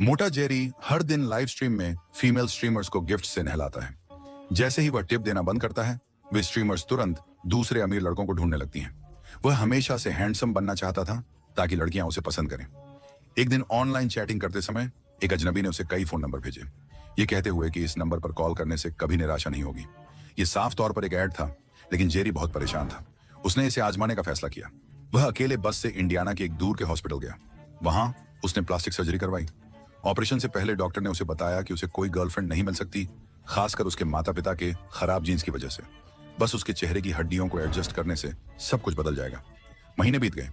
मोटा जेरी हर दिन live stream में फीमेल स्ट्रीमर्स को गिफ्ट से नहलाता है। जैसे ही वह टिप देना बंद करता है, वे स्ट्रीमर्स तुरंत दूसरे अमीर लड़कों को ढूंढने लगती हैं। वह हमेशा से हैंडसम बनना चाहता था ताकि लड़कियां उसे पसंद करें। एक दिन ऑनलाइन चैटिंग करते समय एक अजनबी ने उसे कई फोन नंबर भेजे, ये कहते हुए कि इस नंबर पर कॉल करने से कभी निराशा नहीं होगी। ये साफ तौर पर एक ऐड था, लेकिन जेरी बहुत परेशान था। उसने इसे आजमाने का फैसला किया। वह अकेले बस से इंडियाना के एक दूर के हॉस्पिटल गया। वहां उसने प्लास्टिक सर्जरी करवाई। ऑपरेशन से पहले डॉक्टर ने उसे बताया कि उसे कोई गर्लफ्रेंड नहीं मिल सकती, खासकर उसके माता पिता के खराब जीन्स की वजह से। बस उसके चेहरे की हड्डियों को एडजस्ट करने से सब कुछ बदल जाएगा। महीने बीत गए।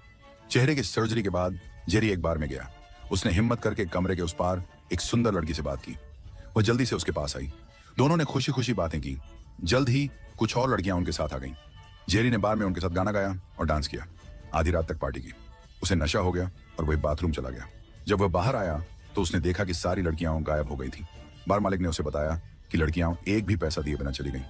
चेहरे की सर्जरी के बाद जेरी एक बार में गया। उसने हिम्मत करके कमरे के उस पार एक सुंदर लड़की से बात की। वह जल्दी से उसके पास आई। दोनों ने खुशी खुशी बातें की। जल्द ही कुछ और लड़कियां उनके साथ आ गईं। जेरी ने बार में उनके साथ गाना गाया और डांस किया। आधी रात तक पार्टी की। उसे नशा हो गया और वह बाथरूम चला गया। जब वह बाहर आया तो उसने देखा कि सारी लड़कियां गायब हो गई थी। बार मालिक ने उसे बताया कि लड़कियां एक भी पैसा दिए बिना चली गईं।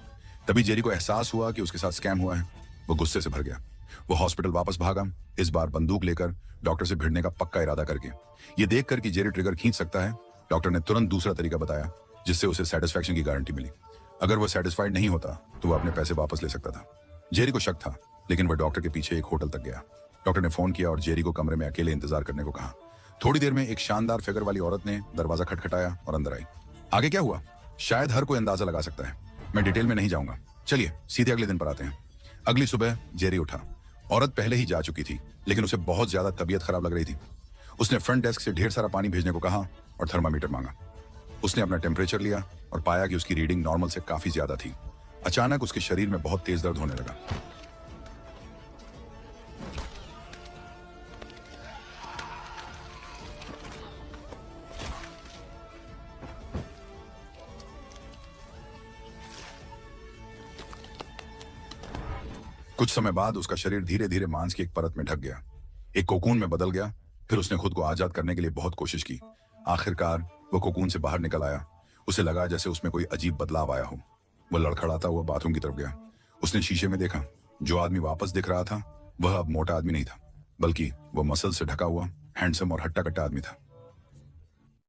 तभी जेरी को एहसास हुआ कि उसके साथ स्कैम हुआ है। वो गुस्से से भर गया। वो हॉस्पिटल वापस भागा, इस बार बंदूक लेकर, डॉक्टर से भिड़ने का पक्का इरादा करके। ये देखकर कि जेरी ट्रिगर खींच सकता है, डॉक्टर ने तुरंत दूसरा तरीका बताया जिससे उसे सेटिस्फैक्शन की गारंटी मिली। अगर वो सेटिस्फाइड नहीं होता तो वो अपने पैसे वापस ले सकता था। जेरी को शक था, लेकिन वह डॉक्टर के पीछे एक होटल तक गया। डॉक्टर ने फोन किया और जेरी को कमरे में अकेले इंतजार करने को कहा। थोड़ी देर में एक शानदार फिगर वाली औरत ने दरवाजा खटखटाया और अंदर आई। आगे क्या हुआ शायद हर कोई अंदाजा लगा सकता है। मैं डिटेल में नहीं जाऊंगा, चलिए सीधे अगले दिन पर आते हैं। अगली सुबह जेरी उठा। औरत पहले ही जा चुकी थी, लेकिन उसे बहुत ज्यादा तबीयत खराब लग रही थी। उसने फ्रंट डेस्क से ढेर सारा पानी भेजने को कहा और थर्मामीटर मांगा। उसने अपना टेम्परेचर लिया और पाया कि उसकी रीडिंग नॉर्मल से काफी ज्यादा थी। अचानक उसके शरीर में बहुत तेज दर्द होने लगा। कुछ समय बाद उसका शरीर धीरे धीरे मांस की एक परत में ढक गया, एक कोकून में बदल गया। फिर उसने खुद को आजाद करने के लिए बहुत कोशिश की। आखिरकार वो कोकून से बाहर निकल आया। उसे लगा जैसे उसमें कोई अजीब बदलाव आया हो। वह लड़खड़ाता हुआ बाथरूम की तरफ गया। उसने शीशे में देखा, जो आदमी वापस दिख रहा था वह अब मोटा आदमी नहीं था, बल्कि वह मसल से ढका हुआ हैंडसम और हट्टा कट्टा आदमी था।